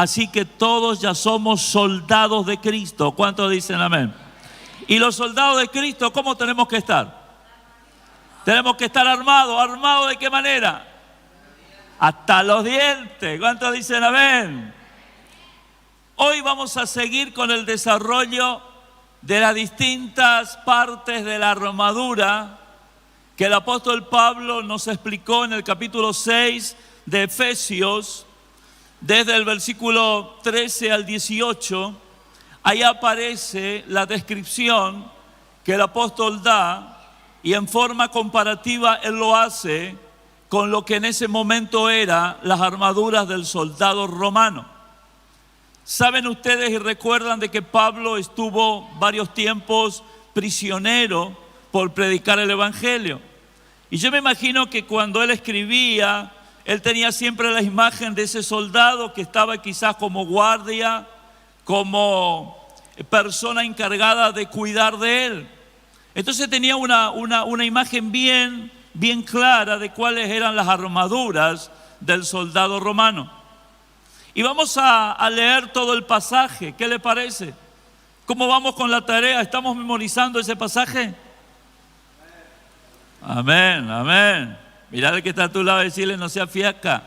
Así que todos ya somos soldados de Cristo. ¿Cuántos dicen amén? Y los soldados de Cristo, ¿cómo tenemos que estar? Tenemos que estar armados. ¿Armados de qué manera? Hasta los dientes. ¿Cuántos dicen amén? Hoy vamos a seguir con el desarrollo de las distintas partes de la armadura que el apóstol Pablo nos explicó en el capítulo 6 de Efesios, desde el versículo 13 al 18. Ahí aparece la descripción que el apóstol da, y en forma comparativa él lo hace con lo que en ese momento eran las armaduras del soldado romano. Saben ustedes y recuerdan de que Pablo estuvo varios tiempos prisionero por predicar el evangelio. Y yo me imagino que cuando él escribía, él tenía siempre la imagen de ese soldado que estaba quizás como guardia, como persona encargada de cuidar de él. Entonces tenía una imagen bien clara de cuáles eran las armaduras del soldado romano. Y vamos a leer todo el pasaje. ¿Qué le parece? ¿Cómo vamos con la tarea? ¿Estamos memorizando ese pasaje? Amén, amén. Mira al que está a tu lado y decirle: no sea fiaca.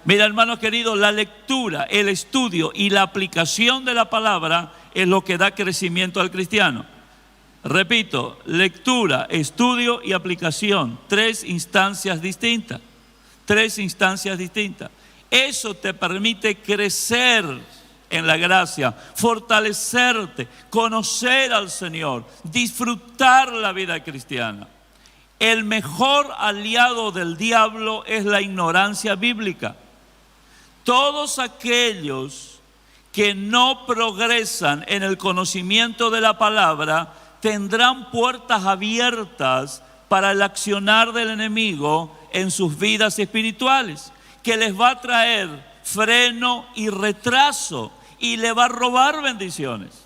Mira, hermanos queridos, la lectura, el estudio y la aplicación de la palabra es lo que da crecimiento al cristiano. Repito, lectura, estudio y aplicación. Tres instancias distintas. Eso te permite crecer en la gracia, fortalecerte, conocer al Señor, disfrutar la vida cristiana. El mejor aliado del diablo es la ignorancia bíblica. Todos aquellos que no progresan en el conocimiento de la palabra tendrán puertas abiertas para el accionar del enemigo en sus vidas espirituales, que les va a traer freno y retraso y le va a robar bendiciones.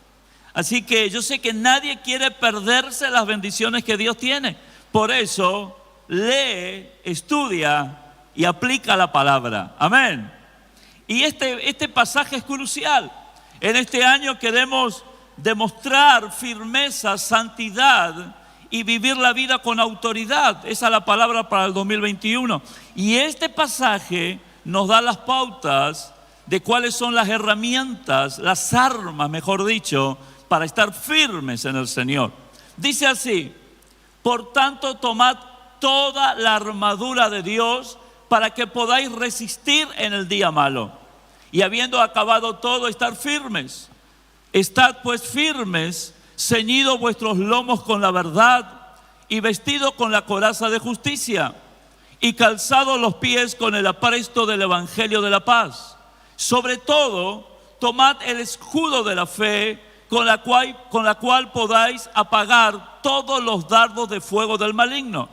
Así que yo sé que nadie quiere perderse las bendiciones que Dios tiene. Por eso lee, estudia y aplica la palabra. Amén. Y este pasaje es crucial. En este año queremos demostrar firmeza, santidad y vivir la vida con autoridad. Esa es la palabra para el 2021. Y este pasaje nos da las pautas de cuáles son las herramientas, las armas, mejor dicho, para estar firmes en el Señor. Dice así: por tanto, tomad toda la armadura de Dios para que podáis resistir en el día malo. Y habiendo acabado todo, estar firmes. Estad pues firmes, ceñidos vuestros lomos con la verdad y vestidos con la coraza de justicia y calzados los pies con el apresto del evangelio de la paz. Sobre todo, tomad el escudo de la fe con la cual podáis apagar todos los dardos de fuego del maligno.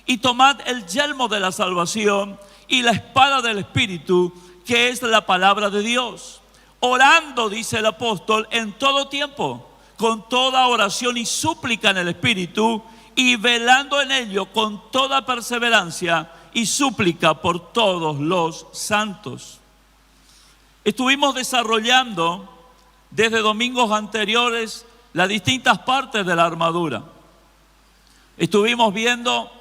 Y tomad el yelmo de la salvación y la espada del Espíritu, que es la palabra de Dios. Orando, dice el apóstol, en todo tiempo, con toda oración y súplica en el Espíritu, y velando en ello con toda perseverancia y súplica por todos los santos. Estuvimos desarrollando desde domingos anteriores las distintas partes de la armadura. Estuvimos viendo,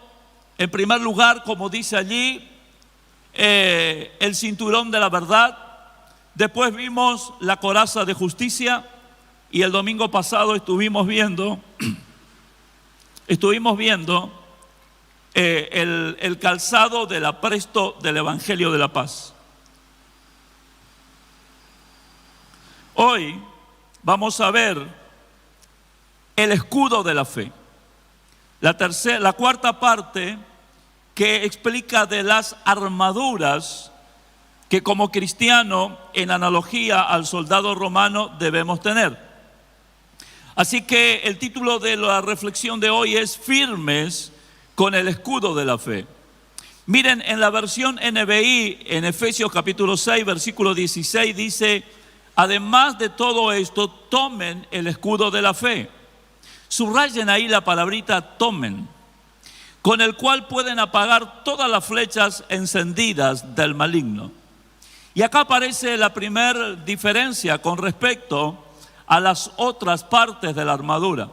en primer lugar, como dice allí, el cinturón de la verdad. Después vimos la coraza de justicia. Y el domingo pasado estuvimos viendo el calzado del apresto del evangelio de la paz. Hoy vamos a ver el escudo de la fe. La cuarta parte, que explica de las armaduras que como cristiano, en analogía al soldado romano, debemos tener. Así que el título de la reflexión de hoy es firmes con el escudo de la fe. Miren, en la versión NBI, en Efesios capítulo 6, versículo 16, dice: además de todo esto, tomen el escudo de la fe. Subrayen ahí la palabrita tomen, con el cual pueden apagar todas las flechas encendidas del maligno. Y acá aparece la primera diferencia con respecto a las otras partes de la armadura.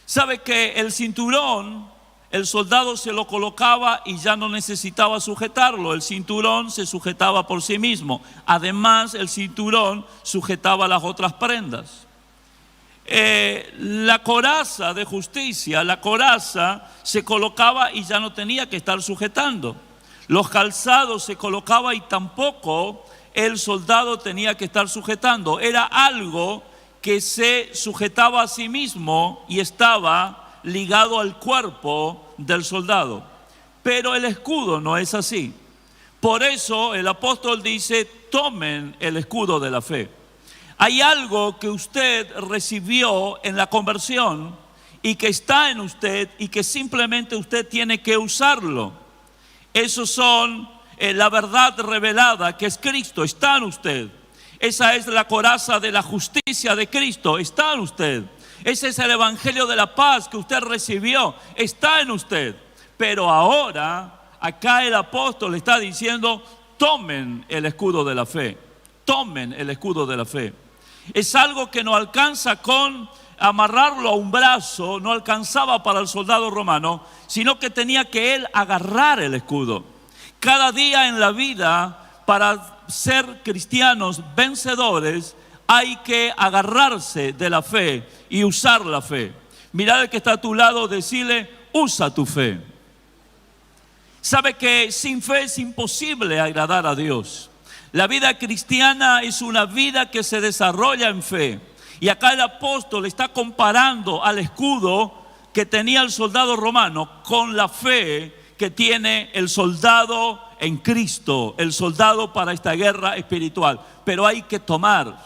Sabe que el cinturón, el soldado se lo colocaba y ya no necesitaba sujetarlo. El cinturón se sujetaba por sí mismo. Además, el cinturón sujetaba las otras prendas. La coraza de justicia, la coraza se colocaba y ya no tenía que estar sujetando. Los calzados se colocaba y tampoco el soldado tenía que estar sujetando. Era algo que se sujetaba a sí mismo y estaba ligado al cuerpo del soldado. Pero el escudo no es así. Por eso el apóstol dice: tomen el escudo de la fe. Hay algo que usted recibió en la conversión y que está en usted y que simplemente usted tiene que usarlo. Esos son la verdad revelada, que es Cristo, está en usted. Esa es la coraza de la justicia de Cristo, está en usted. Ese es el evangelio de la paz que usted recibió, está en usted. Pero ahora, acá el apóstol está diciendo: tomen el escudo de la fe, tomen el escudo de la fe. Es algo que no alcanza con amarrarlo a un brazo, no alcanzaba para el soldado romano, sino que tenía que él agarrar el escudo. Cada día en la vida, para ser cristianos vencedores, hay que agarrarse de la fe y usar la fe. Mirad al que está a tu lado, decirle: usa tu fe. Sabe que sin fe es imposible agradar a Dios. La vida cristiana es una vida que se desarrolla en fe. Y acá el apóstol está comparando al escudo que tenía el soldado romano con la fe que tiene el soldado en Cristo, el soldado para esta guerra espiritual. Pero hay que tomar,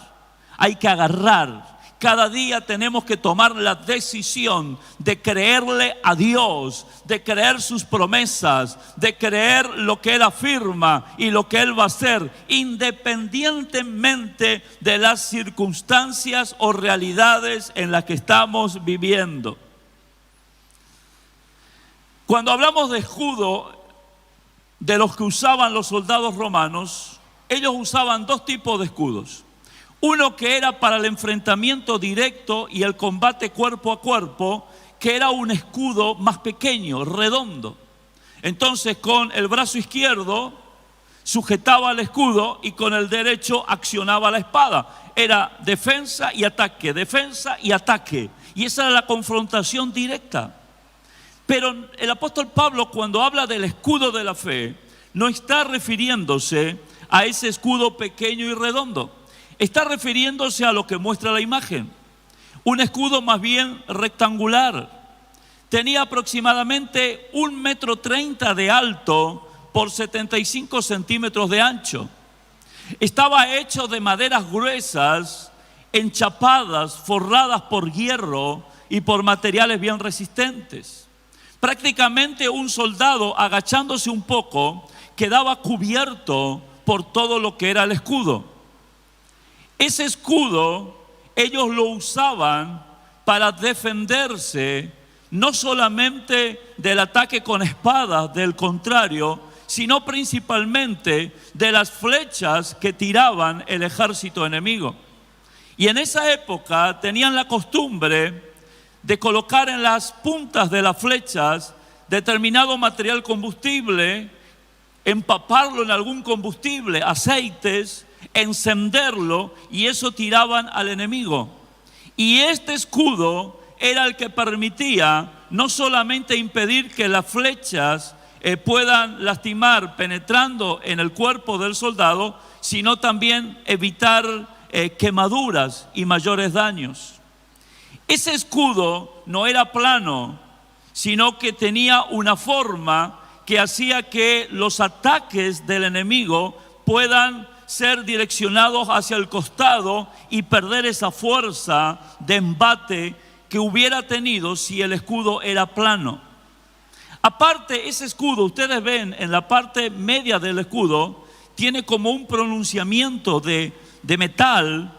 hay que agarrar. Cada día tenemos que tomar la decisión de creerle a Dios, de creer sus promesas, de creer lo que Él afirma y lo que Él va a hacer, independientemente de las circunstancias o realidades en las que estamos viviendo. Cuando hablamos de escudo, de los que usaban los soldados romanos, ellos usaban dos tipos de escudos. Uno que era para el enfrentamiento directo y el combate cuerpo a cuerpo, que era un escudo más pequeño, redondo. Entonces con el brazo izquierdo sujetaba el escudo y con el derecho accionaba la espada. Era defensa y ataque, defensa y ataque. Y esa era la confrontación directa. Pero el apóstol Pablo, cuando habla del escudo de la fe, no está refiriéndose a ese escudo pequeño y redondo. Está refiriéndose a lo que muestra la imagen. Un escudo más bien rectangular. Tenía aproximadamente 1,30 m de alto por 75 centímetros de ancho. Estaba hecho de maderas gruesas, enchapadas, forradas por hierro y por materiales bien resistentes. Prácticamente un soldado, agachándose un poco, quedaba cubierto por todo lo que era el escudo. Ese escudo ellos lo usaban para defenderse no solamente del ataque con espadas del contrario, sino principalmente de las flechas que tiraban el ejército enemigo. Y en esa época tenían la costumbre de colocar en las puntas de las flechas determinado material combustible, empaparlo en algún combustible, aceites, encenderlo, y eso tiraban al enemigo. Y este escudo era el que permitía no solamente impedir que las flechas puedan lastimar penetrando en el cuerpo del soldado, sino también evitar quemaduras y mayores daños. Ese escudo no era plano, sino que tenía una forma que hacía que los ataques del enemigo puedan ser direccionados hacia el costado y perder esa fuerza de embate que hubiera tenido si el escudo era plano. Aparte, ese escudo, ustedes ven en la parte media del escudo, tiene como un pronunciamiento de metal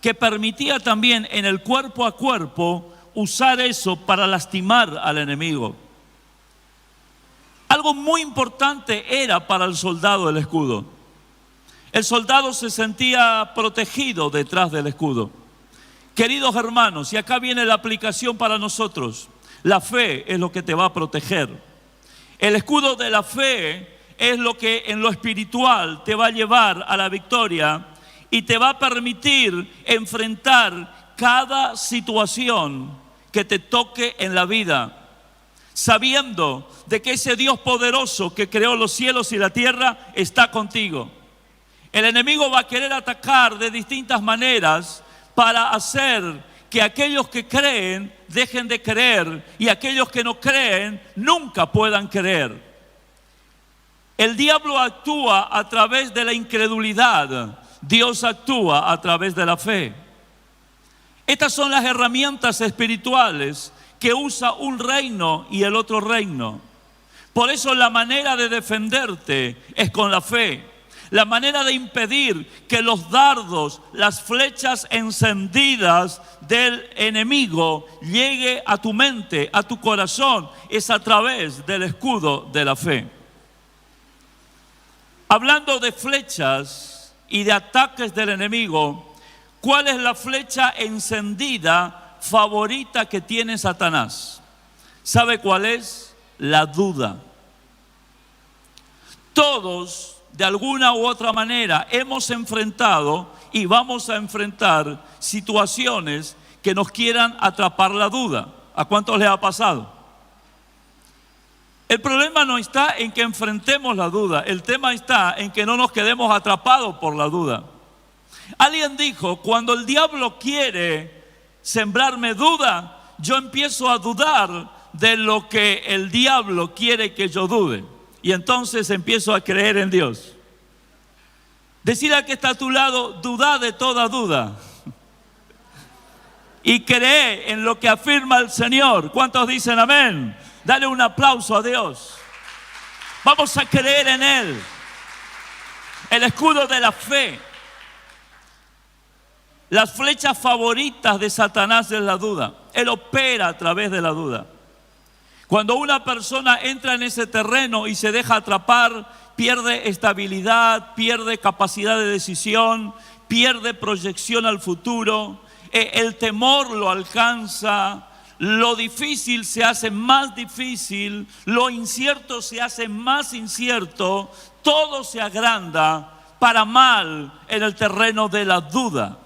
que permitía también en el cuerpo a cuerpo usar eso para lastimar al enemigo. Algo muy importante era para el soldado el escudo. El soldado se sentía protegido detrás del escudo. Queridos hermanos, y acá viene la aplicación para nosotros. La fe es lo que te va a proteger. El escudo de la fe es lo que en lo espiritual te va a llevar a la victoria y te va a permitir enfrentar cada situación que te toque en la vida, sabiendo de que ese Dios poderoso que creó los cielos y la tierra está contigo. El enemigo va a querer atacar de distintas maneras para hacer que aquellos que creen dejen de creer y aquellos que no creen nunca puedan creer. El diablo actúa a través de la incredulidad, Dios actúa a través de la fe. Estas son las herramientas espirituales que usa un reino y el otro reino. Por eso la manera de defenderte es con la fe. La manera de impedir que los dardos, las flechas encendidas del enemigo llegue a tu mente, a tu corazón, es a través del escudo de la fe. Hablando de flechas y de ataques del enemigo, ¿cuál es la flecha encendida favorita que tiene Satanás? ¿Sabe cuál es? La duda. Todos, de alguna u otra manera, hemos enfrentado y vamos a enfrentar situaciones que nos quieran atrapar la duda. ¿A cuántos les ha pasado? El problema no está en que enfrentemos la duda, el tema está en que no nos quedemos atrapados por la duda. Alguien dijo, cuando el diablo quiere sembrarme duda, yo empiezo a dudar de lo que el diablo quiere que yo dude. Y entonces empiezo a creer en Dios. Decir al que está a tu lado, duda de toda duda. Y cree en lo que afirma el Señor. ¿Cuántos dicen amén? Dale un aplauso a Dios. Vamos a creer en Él. El escudo de la fe. Las flechas favoritas de Satanás es la duda. Él opera a través de la duda. Cuando una persona entra en ese terreno y se deja atrapar, pierde estabilidad, pierde capacidad de decisión, pierde proyección al futuro, el temor lo alcanza, lo difícil se hace más difícil, lo incierto se hace más incierto, todo se agranda para mal en el terreno de la duda.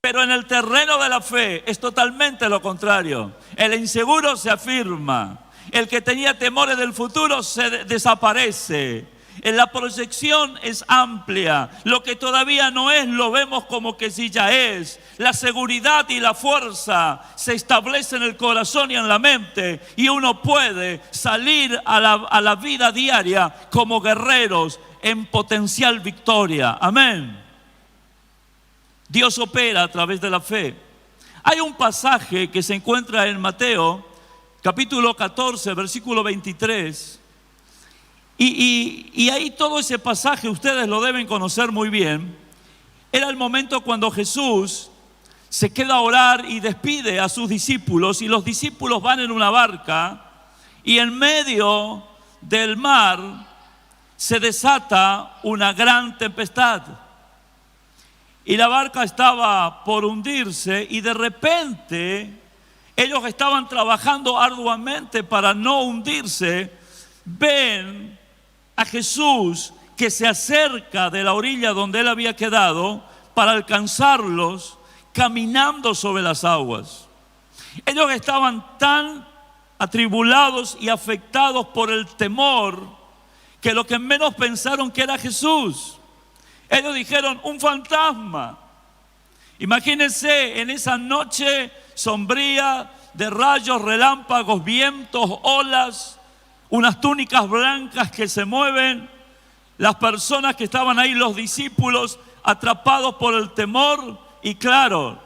Pero en el terreno de la fe es totalmente lo contrario. El inseguro se afirma. El que tenía temores del futuro se desaparece. La proyección es amplia. Lo que todavía no es, lo vemos como que sí ya es. La seguridad y la fuerza se establecen en el corazón y en la mente. Y uno puede salir a la vida diaria como guerreros en potencial victoria. Amén. Dios opera a través de la fe. Hay un pasaje que se encuentra en Mateo, capítulo 14, versículo 23. Y ahí todo ese pasaje ustedes lo deben conocer muy bien. Era el momento cuando Jesús se queda a orar y despide a sus discípulos. Y los discípulos van en una barca y en medio del mar se desata una gran tempestad. Y la barca estaba por hundirse y de repente ellos estaban trabajando arduamente para no hundirse. Ven a Jesús que se acerca de la orilla donde él había quedado para alcanzarlos caminando sobre las aguas. Ellos estaban tan atribulados y afectados por el temor que lo que menos pensaron que era Jesús. Ellos dijeron, un fantasma. Imagínense en esa noche sombría de rayos, relámpagos, vientos, olas, unas túnicas blancas que se mueven. Las personas que estaban ahí, los discípulos, atrapados por el temor. Y claro,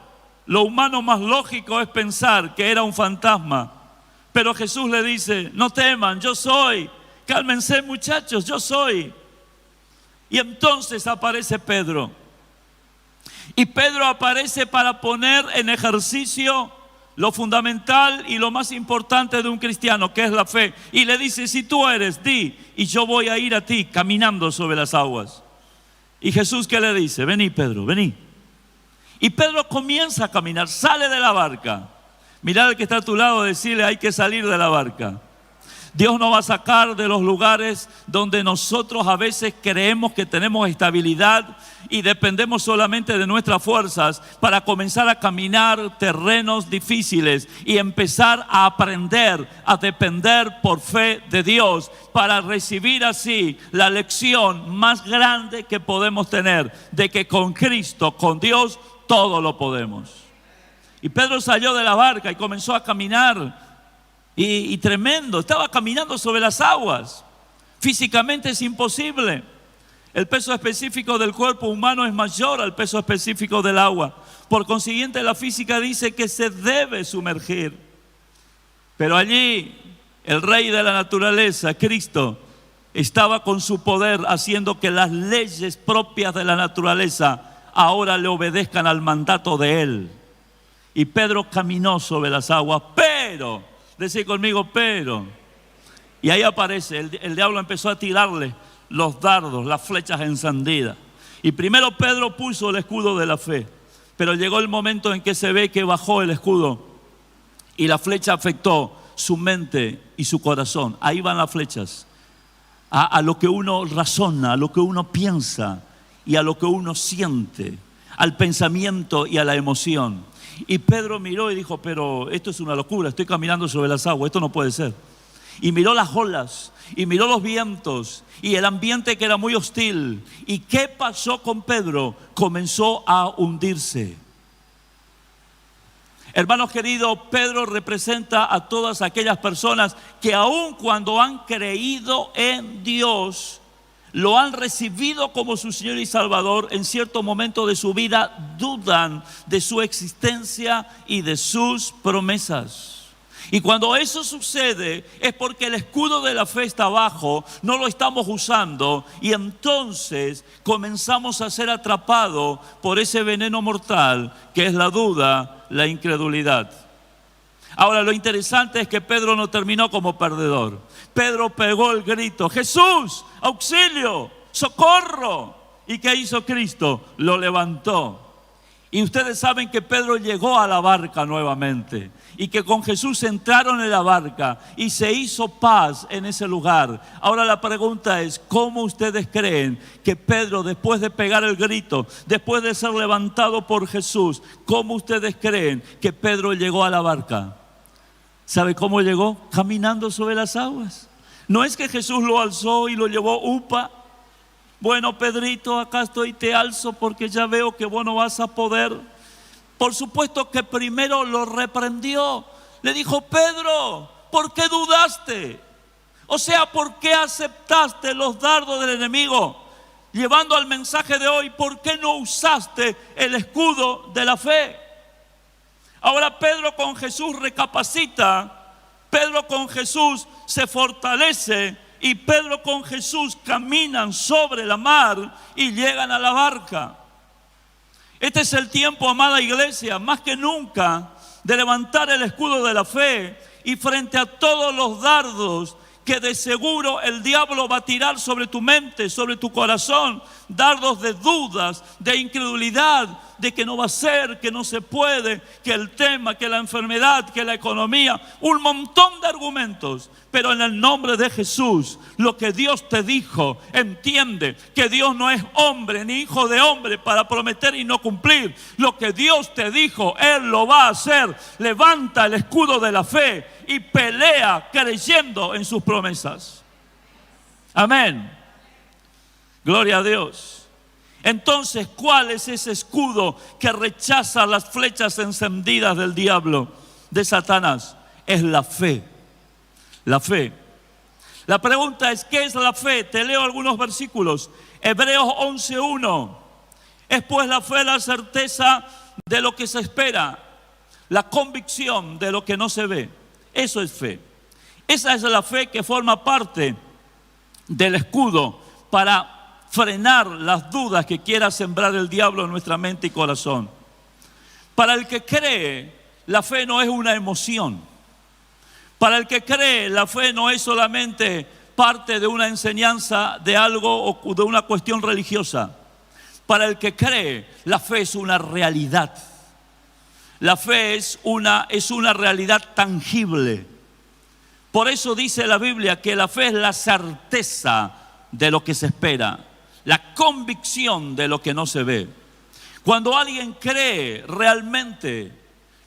lo humano más lógico es pensar que era un fantasma. Pero Jesús le dice, no teman, yo soy. Cálmense muchachos, yo soy. Y entonces aparece Pedro. Y Pedro aparece para poner en ejercicio lo fundamental y lo más importante de un cristiano, que es la fe. Y le dice, si tú eres, di, y yo voy a ir a ti caminando sobre las aguas. ¿Y Jesús qué le dice? Vení, Pedro, vení. Y Pedro comienza a caminar, sale de la barca. Mirá al que está a tu lado, decirle, hay que salir de la barca. Dios nos va a sacar de los lugares donde nosotros a veces creemos que tenemos estabilidad y dependemos solamente de nuestras fuerzas para comenzar a caminar terrenos difíciles y empezar a aprender a depender por fe de Dios para recibir así la lección más grande que podemos tener de que con Cristo, con Dios, todo lo podemos. Y Pedro salió de la barca y comenzó a caminar. Y tremendo, estaba caminando sobre las aguas. Físicamente es imposible. El peso específico del cuerpo humano es mayor al peso específico del agua. Por consiguiente, la física dice que se debe sumergir. Pero allí, el Rey de la naturaleza, Cristo, estaba con su poder haciendo que las leyes propias de la naturaleza ahora le obedezcan al mandato de Él. Y Pedro caminó sobre las aguas, pero... Decir conmigo, pero. Y ahí aparece, el diablo empezó a tirarle los dardos, las flechas encendidas. Y primero Pedro puso el escudo de la fe. Pero llegó el momento en que se ve que bajó el escudo. Y la flecha afectó su mente y su corazón. Ahí van las flechas. A lo que uno razona, a lo que uno piensa y a lo que uno siente. Al pensamiento y a la emoción. Y Pedro miró y dijo, pero esto es una locura, estoy caminando sobre las aguas, esto no puede ser. Y miró las olas, y miró los vientos, y el ambiente que era muy hostil. ¿Y qué pasó con Pedro? Comenzó a hundirse. Hermanos queridos, Pedro representa a todas aquellas personas que aun cuando han creído en Dios, lo han recibido como su Señor y Salvador, en cierto momento de su vida dudan de su existencia y de sus promesas. Y cuando eso sucede es porque el escudo de la fe está abajo, no lo estamos usando y entonces comenzamos a ser atrapados por ese veneno mortal que es la duda, la incredulidad. Ahora lo interesante es que Pedro no terminó como perdedor. Pedro pegó el grito, Jesús, auxilio, socorro. ¿Y qué hizo Cristo? Lo levantó. Y ustedes saben que Pedro llegó a la barca nuevamente y que con Jesús entraron en la barca y se hizo paz en ese lugar. Ahora la pregunta es, ¿cómo ustedes creen que Pedro, después de pegar el grito, después de ser levantado por Jesús, cómo ustedes creen que Pedro llegó a la barca? ¿Sabe cómo llegó? Caminando sobre las aguas. No es que Jesús lo alzó y lo llevó upa. Bueno, Pedrito, acá estoy, te alzo porque ya veo que vos no vas a poder. Por supuesto que primero lo reprendió. Le dijo, Pedro, ¿por qué dudaste? O sea, ¿por qué aceptaste los dardos del enemigo? Llevando al mensaje de hoy, ¿por qué no usaste el escudo de la fe? Ahora Pedro con Jesús recapacita, Pedro con Jesús se fortalece y Pedro con Jesús caminan sobre la mar y llegan a la barca. Este es el tiempo, amada iglesia, más que nunca, de levantar el escudo de la fe y frente a todos los dardos que de seguro el diablo va a tirar sobre tu mente, sobre tu corazón, dardos de dudas, de incredulidad, de que no va a ser, que no se puede, que el tema, que la enfermedad, que la economía, un montón de argumentos. Pero en el nombre de Jesús, lo que Dios te dijo, entiende que Dios no es hombre ni hijo de hombre para prometer y no cumplir. Lo que Dios te dijo, Él lo va a hacer. Levanta el escudo de la fe y pelea creyendo en sus promesas. Amén. Gloria a Dios. Entonces, ¿cuál es ese escudo que rechaza las flechas encendidas del diablo, de Satanás? Es la fe. La fe. La pregunta es, ¿qué es la fe? Te leo algunos versículos. Hebreos 11:1. Es pues la fe la certeza de lo que se espera, la convicción de lo que no se ve. Eso es fe. Esa es la fe que forma parte del escudo para frenar las dudas que quiera sembrar el diablo en nuestra mente y corazón. Para el que cree, la fe no es una emoción. Para el que cree, la fe no es solamente parte de una enseñanza de algo o de una cuestión religiosa. Para el que cree, la fe es una realidad. La fe es una realidad tangible. Por eso dice la Biblia que la fe es la certeza de lo que se espera, la convicción de lo que no se ve. Cuando alguien cree realmente,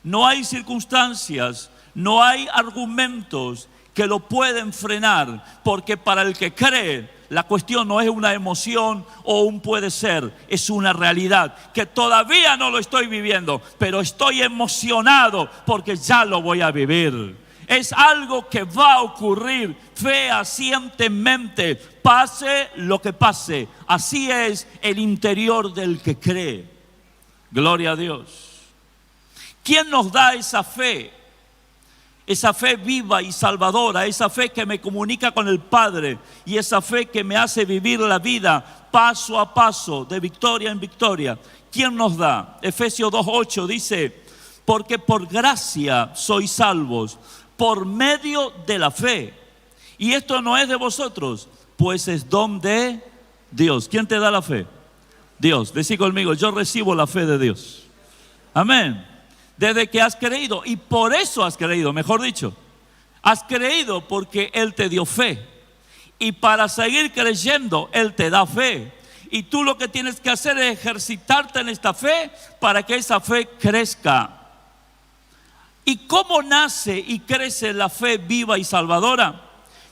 no hay circunstancias, no hay argumentos que lo pueden frenar, porque para el que cree, la cuestión no es una emoción o un puede ser, es una realidad que todavía no lo estoy viviendo, pero estoy emocionado porque ya lo voy a vivir. Es algo que va a ocurrir fehacientemente, pase lo que pase. Así es el interior del que cree. Gloria a Dios. ¿Quién nos da esa fe? Esa fe viva y salvadora, esa fe que me comunica con el Padre y esa fe que me hace vivir la vida paso a paso, de victoria en victoria. ¿Quién nos da? Efesios 2:8 dice, porque por gracia sois salvos, por medio de la fe. Y esto no es de vosotros, pues es don de Dios. ¿Quién te da la fe? Dios. Decí conmigo, yo recibo la fe de Dios. Amén. Desde que has creído, y por eso has creído, mejor dicho. Has creído porque Él te dio fe. Y para seguir creyendo, Él te da fe. Y tú lo que tienes que hacer es ejercitarte en esta fe para que esa fe crezca. ¿Y cómo nace y crece la fe viva y salvadora?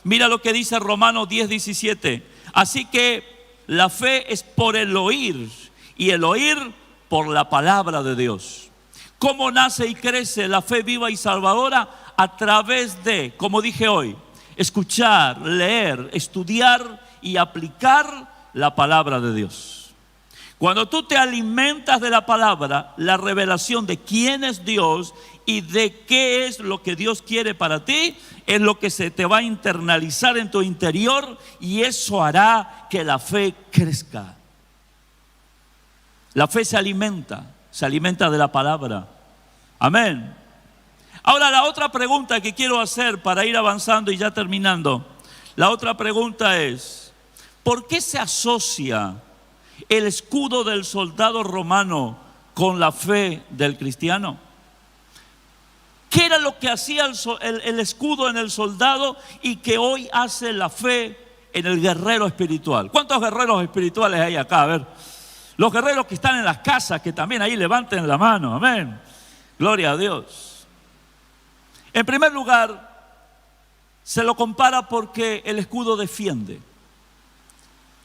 Mira lo que dice Romanos 10:17. Así que la fe es por el oír, y el oír por la palabra de Dios. ¿Cómo nace y crece la fe viva y salvadora? A través de, como dije hoy, escuchar, leer, estudiar y aplicar la palabra de Dios. Cuando tú te alimentas de la palabra, la revelación de quién es Dios y de qué es lo que Dios quiere para ti, es lo que se te va a internalizar en tu interior, y eso hará que la fe crezca. La fe se alimenta de la palabra. Amén. Ahora, la otra pregunta que quiero hacer para ir avanzando y ya terminando, la otra pregunta es, ¿por qué se asocia el escudo del soldado romano con la fe del cristiano? ¿Qué era lo que hacía el escudo en el soldado y que hoy hace la fe en el guerrero espiritual? ¿Cuántos guerreros espirituales hay acá? A ver, los guerreros que están en las casas, que también ahí levanten la mano. Amén. Gloria a Dios. En primer lugar, se lo compara porque el escudo defiende.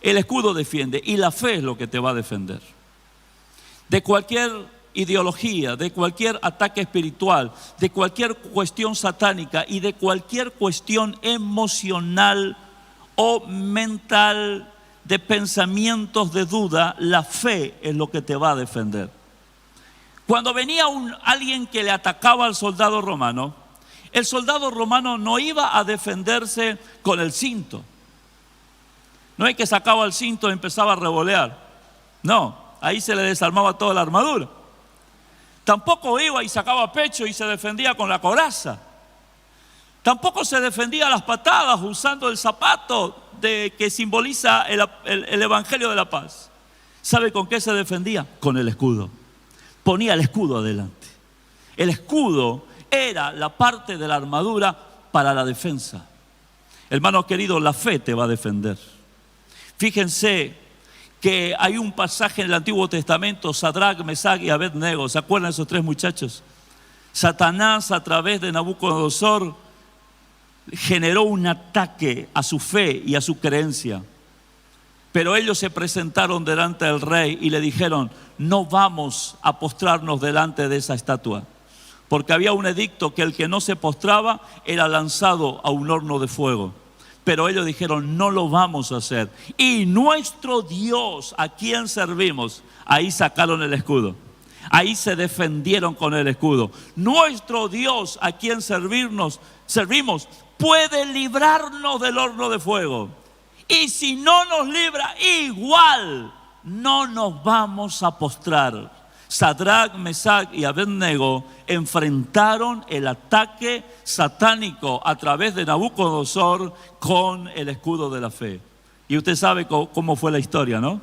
El escudo defiende, y la fe es lo que te va a defender de cualquier ideología, de cualquier ataque espiritual, de cualquier cuestión satánica y de cualquier cuestión emocional o mental, de pensamientos de duda. La fe es lo que te va a defender. Cuando venía alguien que le atacaba al soldado romano, el soldado romano no iba a defenderse con el cinto. No es que sacaba el cinto y empezaba a revolear. No, ahí se le desarmaba toda la armadura. Tampoco iba y sacaba pecho y se defendía con la coraza. Tampoco se defendía a las patadas usando el zapato que simboliza el evangelio de la paz. ¿Sabe con qué se defendía? Con el escudo. Ponía el escudo adelante. El escudo era la parte de la armadura para la defensa. Hermano querido, la fe te va a defender. Fíjense que hay un pasaje en el Antiguo Testamento, Sadrac, Mesach y Abednego. ¿Se acuerdan de esos tres muchachos? Satanás, a través de Nabucodonosor, generó un ataque a su fe y a su creencia. Pero ellos se presentaron delante del rey y le dijeron: no vamos a postrarnos delante de esa estatua, porque había un edicto que el que no se postraba era lanzado a un horno de fuego. Pero ellos dijeron: no lo vamos a hacer. Y nuestro Dios, a quien servimos, ahí sacaron el escudo. Ahí se defendieron con el escudo. Nuestro Dios, a quien servimos, puede librarnos del horno de fuego. Y si no nos libra, igual no nos vamos a postrar. Sadrac, Mesach y Abednego enfrentaron el ataque satánico a través de Nabucodonosor con el escudo de la fe. Y usted sabe cómo fue la historia, ¿no?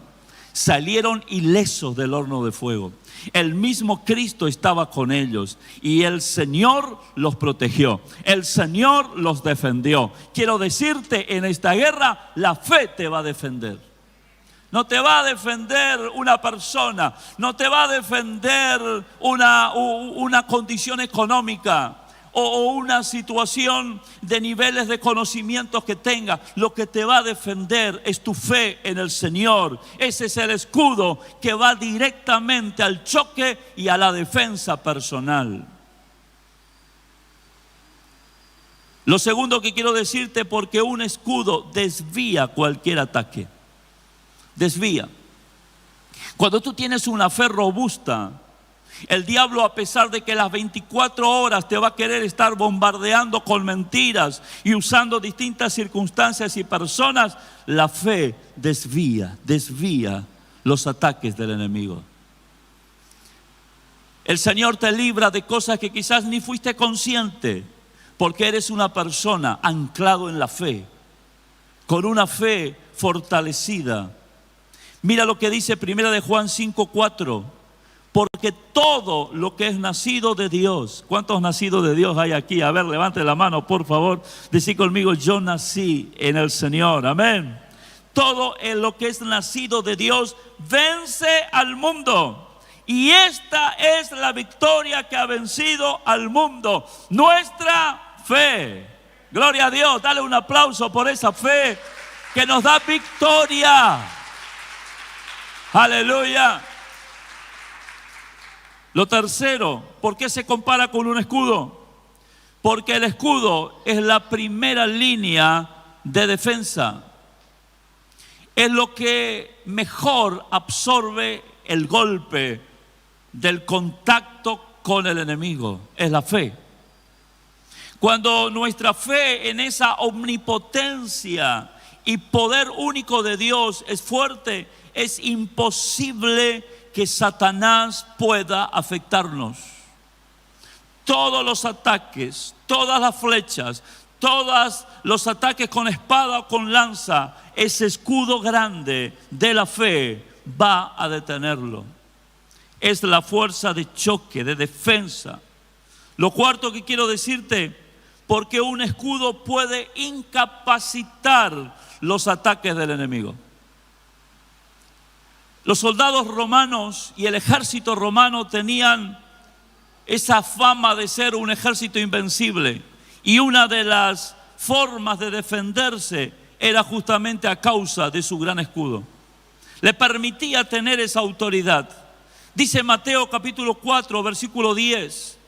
salieron ilesos del horno de fuego. El mismo Cristo estaba con ellos y el Señor los protegió. El Señor los defendió. Quiero decirte, en esta guerra la fe te va a defender. No te va a defender una persona, no te va a defender una condición económica o una situación de niveles de conocimientos que tengas. Lo que te va a defender es tu fe en el Señor. Ese es el escudo que va directamente al choque y a la defensa personal. Lo segundo que quiero decirte, porque un escudo desvía cualquier ataque. Desvía. Cuando tú tienes una fe robusta, el diablo, a pesar de que las 24 horas te va a querer estar bombardeando con mentiras y usando distintas circunstancias y personas, la fe desvía los ataques del enemigo. El Señor te libra de cosas que quizás ni fuiste consciente, porque eres una persona anclado en la fe, con una fe fortalecida. Mira lo que dice 1 de Juan 5:4. Porque todo lo que es nacido de Dios. ¿Cuántos nacidos de Dios hay aquí? A ver, levante la mano, por favor. Decí conmigo: yo nací en el Señor. Amén. Todo lo que es nacido de Dios vence al mundo. Y esta es la victoria que ha vencido al mundo: nuestra fe. Gloria a Dios. Dale un aplauso por esa fe que nos da victoria. Aleluya. Lo tercero, ¿por qué se compara con un escudo? Porque el escudo es la primera línea de defensa. Es lo que mejor absorbe el golpe del contacto con el enemigo. Es la fe. Cuando nuestra fe en esa omnipotencia y poder único de Dios es fuerte, es imposible que Satanás pueda afectarnos. Todos los ataques, todas las flechas, todos los ataques con espada o con lanza, ese escudo grande de la fe va a detenerlo. Es la fuerza de choque, de defensa. Lo cuarto que quiero decirte, porque un escudo puede incapacitar los ataques del enemigo. Los soldados romanos y el ejército romano tenían esa fama de ser un ejército invencible. Y una de las formas de defenderse era justamente a causa de su gran escudo. Le permitía tener esa autoridad. Dice Mateo capítulo 4, versículo 10.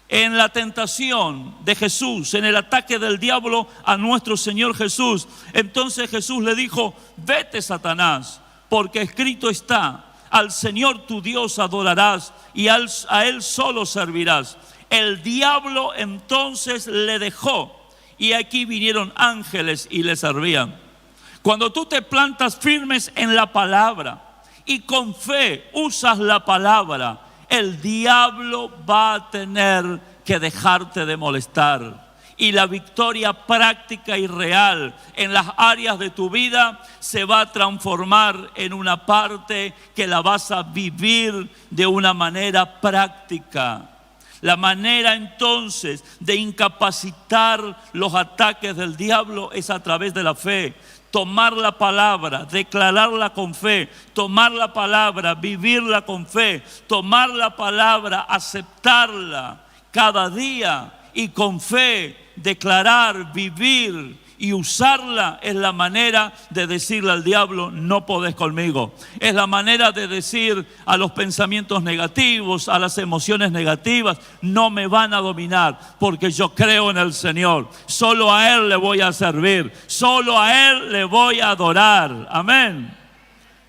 En la tentación de Jesús, en el ataque del diablo a nuestro Señor Jesús, entonces Jesús le dijo: vete, Satanás, porque escrito está: al Señor tu Dios adorarás y a Él solo servirás. El diablo entonces le dejó y aquí vinieron ángeles y le servían. Cuando tú te plantas firmes en la palabra y con fe usas la palabra, el diablo va a tener que dejarte de molestar. Y la victoria práctica y real en las áreas de tu vida se va a transformar en una parte que la vas a vivir de una manera práctica. La manera entonces de incapacitar los ataques del diablo es a través de la fe. Tomar la palabra, declararla con fe, tomar la palabra, vivirla con fe, tomar la palabra, aceptarla cada día y con fe declarar, vivir y usarla. Es la manera de decirle al diablo: no podés conmigo. Es la manera de decir a los pensamientos negativos, a las emociones negativas: no me van a dominar, porque yo creo en el Señor. Solo a Él le voy a servir, solo a Él le voy a adorar. Amén.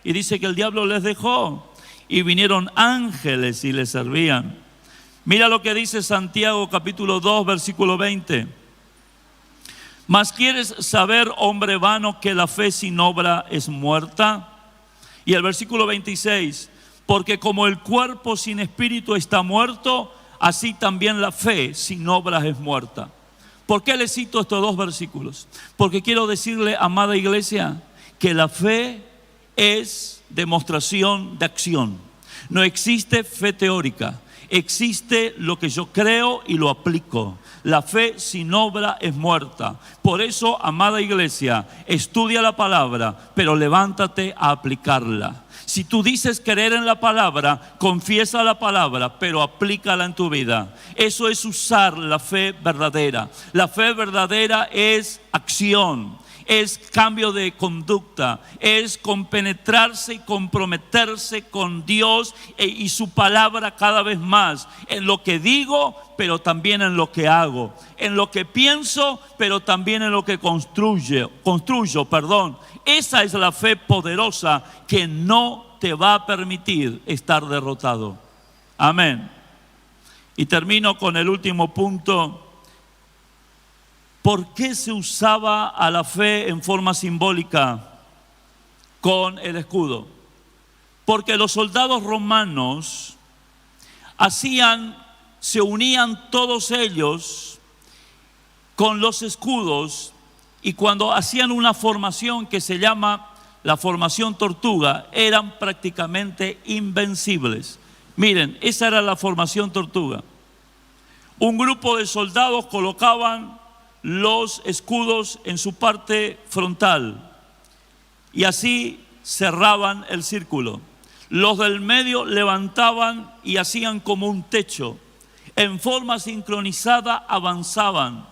Y dice que el diablo les dejó y vinieron ángeles y les servían. Mira lo que dice Santiago capítulo 2, versículo 20. ¿Mas quieres saber, hombre vano, que la fe sin obra es muerta? Y el versículo 26, porque como el cuerpo sin espíritu está muerto, así también la fe sin obras es muerta. ¿Por qué le cito estos dos versículos? Porque quiero decirle, amada iglesia, que la fe es demostración de acción. No existe fe teórica. Existe lo que yo creo y lo aplico. La fe sin obra es muerta. Por eso, amada iglesia, estudia la palabra, pero levántate a aplicarla. Si tú dices creer en la palabra, confiesa la palabra, pero aplícala en tu vida. Eso es usar la fe verdadera. La fe verdadera es acción. Es cambio de conducta, es compenetrarse y comprometerse con Dios y su palabra cada vez más, en lo que digo, pero también en lo que hago, en lo que pienso, pero también en lo que construyo. Esa es la fe poderosa que no te va a permitir estar derrotado. Amén. Y termino con el último punto. ¿Por qué se usaba a la fe en forma simbólica con el escudo? Porque los soldados romanos se unían todos ellos con los escudos, y cuando hacían una formación que se llama la formación tortuga, eran prácticamente invencibles. Miren, esa era la formación tortuga. Un grupo de soldados colocaban los escudos en su parte frontal y así cerraban el círculo. Los del medio levantaban y hacían como un techo. En forma sincronizada avanzaban.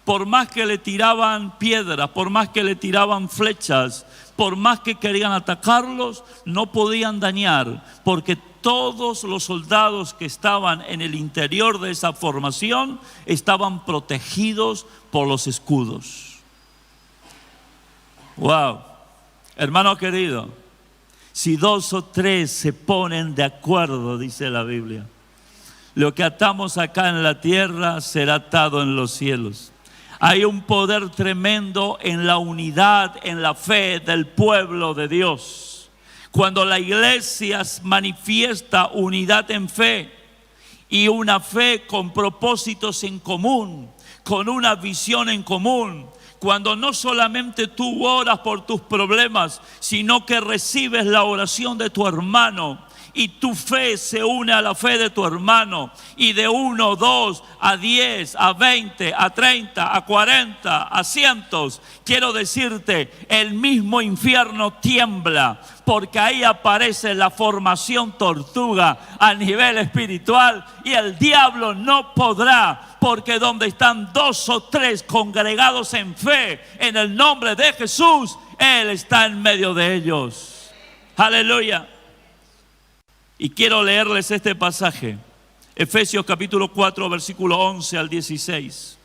Por más que le tiraban piedras, por más que le tiraban flechas, por más que querían atacarlos, no podían dañar, porque todos los soldados que estaban en el interior de esa formación estaban protegidos por los escudos. Wow, hermano querido, si 2 o 3 se ponen de acuerdo, dice la Biblia, lo que atamos acá en la tierra será atado en los cielos. Hay un poder tremendo en la unidad, en la fe del pueblo de Dios. Cuando la iglesia manifiesta unidad en fe y una fe con propósitos en común, con una visión en común, cuando no solamente tú oras por tus problemas, sino que recibes la oración de tu hermano, y tu fe se une a la fe de tu hermano, y de 1, 2, a 10, a 20, a 30, a 40, a cientos, quiero decirte, el mismo infierno tiembla, porque ahí aparece la formación tortuga a nivel espiritual, y el diablo no podrá, porque donde están 2 o 3 congregados en fe, en el nombre de Jesús, Él está en medio de ellos. Aleluya. Y quiero leerles este pasaje, Efesios capítulo 4, versículo 11 al 16.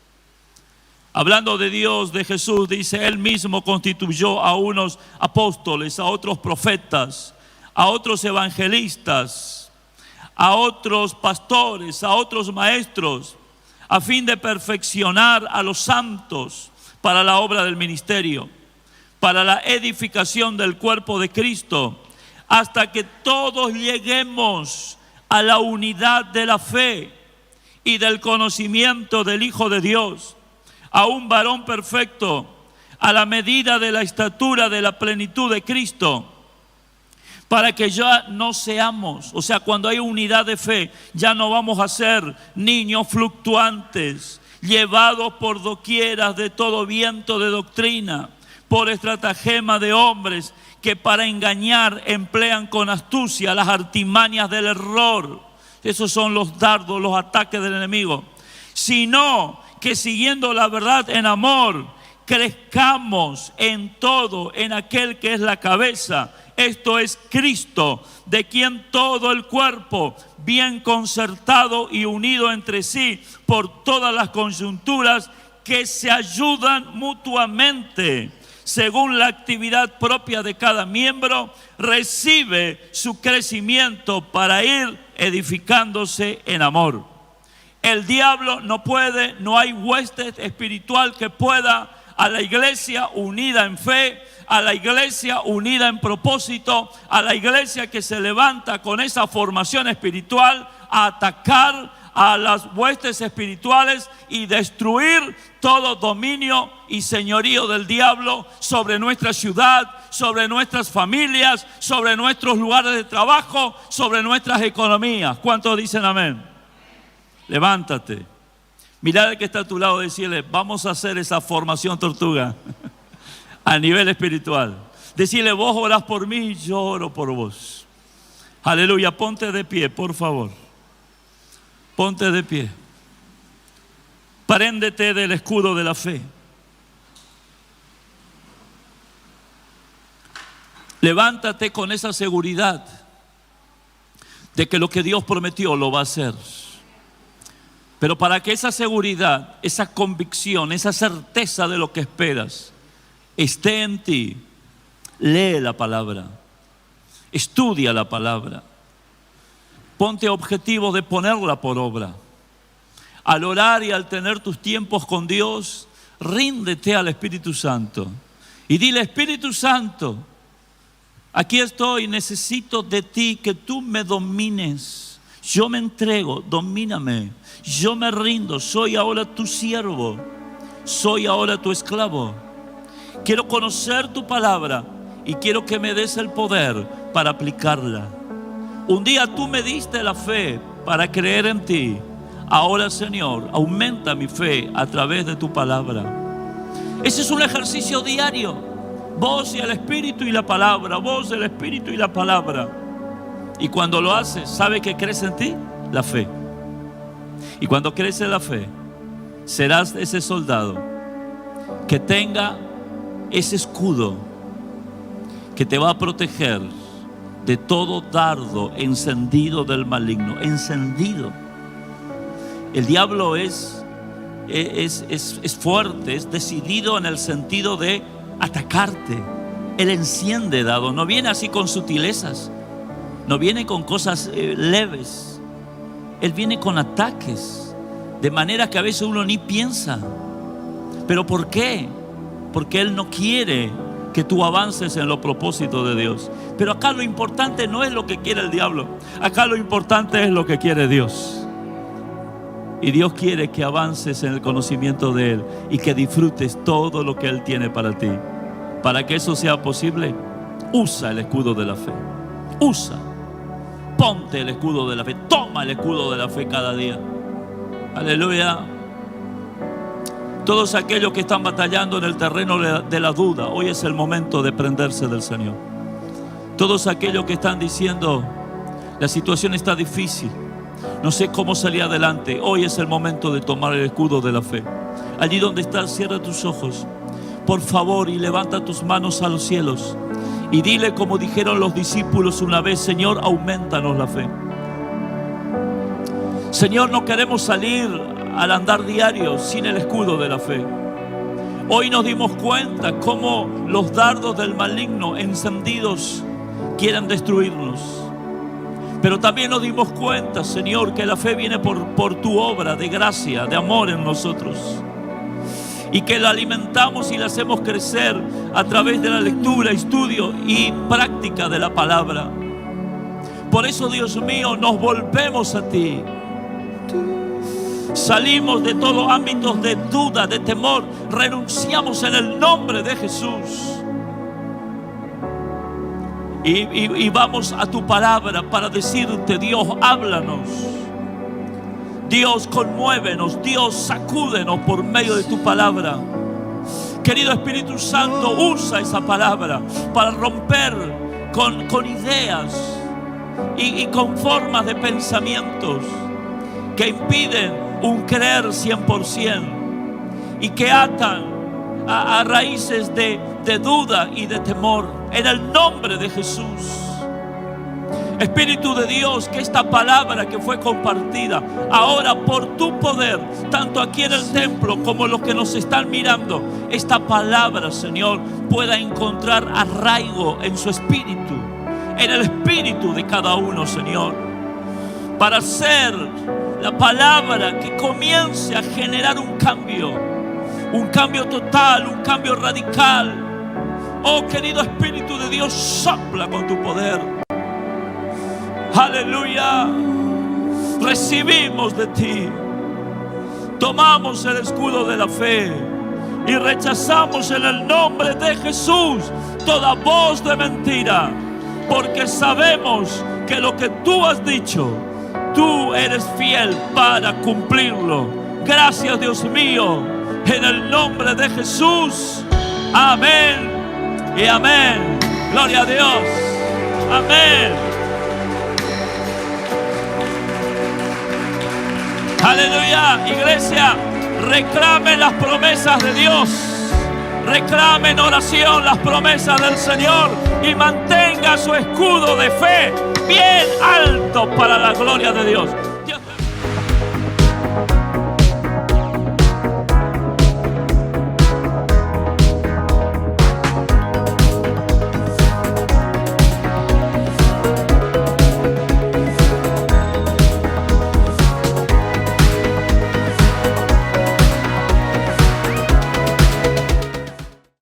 Hablando de Dios, de Jesús, dice: Él mismo constituyó a unos apóstoles, a otros profetas, a otros evangelistas, a otros pastores, a otros maestros, a fin de perfeccionar a los santos para la obra del ministerio, para la edificación del cuerpo de Cristo, hasta que todos lleguemos a la unidad de la fe y del conocimiento del Hijo de Dios, a un varón perfecto, a la medida de la estatura de la plenitud de Cristo, para que ya no seamos, o sea, cuando hay unidad de fe, ya no vamos a ser niños fluctuantes, llevados por doquieras de todo viento de doctrina, por estratagema de hombres que para engañar emplean con astucia las artimañas del error. Esos son los dardos, los ataques del enemigo. Sino que siguiendo la verdad en amor, crezcamos en todo en aquel que es la cabeza, esto es Cristo, de quien todo el cuerpo, bien concertado y unido entre sí por todas las coyunturas que se ayudan mutuamente, según la actividad propia de cada miembro, recibe su crecimiento para ir edificándose en amor. El diablo no puede, no hay hueste espiritual que pueda a la iglesia unida en fe, a la iglesia unida en propósito, a la iglesia que se levanta con esa formación espiritual a atacar, a las huestes espirituales y destruir todo dominio y señorío del diablo sobre nuestra ciudad, sobre nuestras familias, sobre nuestros lugares de trabajo, sobre nuestras economías. ¿Cuántos dicen amén? Levántate. Mirá al que está a tu lado y decirle, vamos a hacer esa formación tortuga a nivel espiritual. Decirle, vos orás por mí, yo oro por vos. Aleluya, ponte de pie, por favor. Ponte de pie. Préndete del escudo de la fe. Levántate con esa seguridad de que lo que Dios prometió lo va a hacer. Pero para que esa seguridad, esa convicción, esa certeza de lo que esperas esté en ti, lee la palabra, estudia la palabra, ponte objetivo de ponerla por obra. Al orar y al tener tus tiempos con Dios, ríndete al Espíritu Santo y dile, Espíritu Santo, aquí estoy, necesito de ti, que tú me domines. Yo me entrego, domíname. Yo me rindo, soy ahora tu siervo, soy ahora tu esclavo. Quiero conocer tu palabra y quiero que me des el poder para aplicarla. Un día tú me diste la fe para creer en ti. Ahora, Señor, aumenta mi fe a través de tu palabra. Ese es un ejercicio diario. Vos y el Espíritu y la palabra, vos, el Espíritu y la palabra. Y cuando lo haces, ¿sabe qué crece en ti? La fe. Y cuando crece la fe, serás ese soldado que tenga ese escudo que te va a proteger de todo dardo encendido del maligno. Encendido. El diablo es fuerte, es decidido en el sentido de atacarte. Él enciende dado, no viene así con sutilezas, no viene con cosas leves. Él viene con ataques, de manera que a veces uno ni piensa. ¿Pero por qué? Porque Él no quiere que tú avances en los propósitos de Dios. Pero acá lo importante no es lo que quiere el diablo. Acá lo importante es lo que quiere Dios. Y Dios quiere que avances en el conocimiento de Él y que disfrutes todo lo que Él tiene para ti. Para que eso sea posible, usa el escudo de la fe. Usa. Ponte el escudo de la fe. Toma el escudo de la fe cada día. Aleluya. Todos aquellos que están batallando en el terreno de la duda, hoy es el momento de prenderse del Señor. Todos aquellos que están diciendo, la situación está difícil, no sé cómo salir adelante, hoy es el momento de tomar el escudo de la fe. Allí donde estás, cierra tus ojos, por favor, y levanta tus manos a los cielos y dile como dijeron los discípulos una vez, Señor, aumentanos la fe. Señor, no queremos salir al andar diario sin el escudo de la fe. Hoy nos dimos cuenta cómo los dardos del maligno encendidos quieren destruirnos. Pero también nos dimos cuenta, Señor, que la fe viene por tu obra de gracia, de amor en nosotros. Y que la alimentamos y la hacemos crecer a través de la lectura, estudio y práctica de la palabra. Por eso, Dios mío, nos volvemos a ti. Salimos de todos ámbitos de duda, de temor. Renunciamos en el nombre de Jesús. Y vamos a tu palabra para decirte, Dios, háblanos. Dios, conmuévenos. Dios, sacúdenos por medio de tu palabra. Querido Espíritu Santo, usa esa palabra para romper con ideas y con formas de pensamientos que impiden un creer 100% y que atan a raíces de duda y de temor. En el nombre de Jesús, Espíritu de Dios, que esta palabra que fue compartida ahora por tu poder, tanto aquí en el templo como los que nos están mirando, esta palabra, Señor, pueda encontrar arraigo en su espíritu, en el espíritu de cada uno, Señor, para ser la palabra que comience a generar un cambio total, un cambio radical. Oh, querido Espíritu de Dios, sopla con tu poder. Aleluya. recibimos de ti. Tomamos el escudo de la fe y rechazamos en el nombre de Jesús toda voz de mentira, porque sabemos que lo que tú has dicho, tú eres fiel para cumplirlo. Gracias, Dios mío, en el nombre de Jesús. Amén y amén. Gloria a Dios. Amén. Aleluya. Iglesia, reclamen las promesas de Dios. Reclame en oración las promesas del Señor y mantenga su escudo de fe bien alto para la gloria de Dios.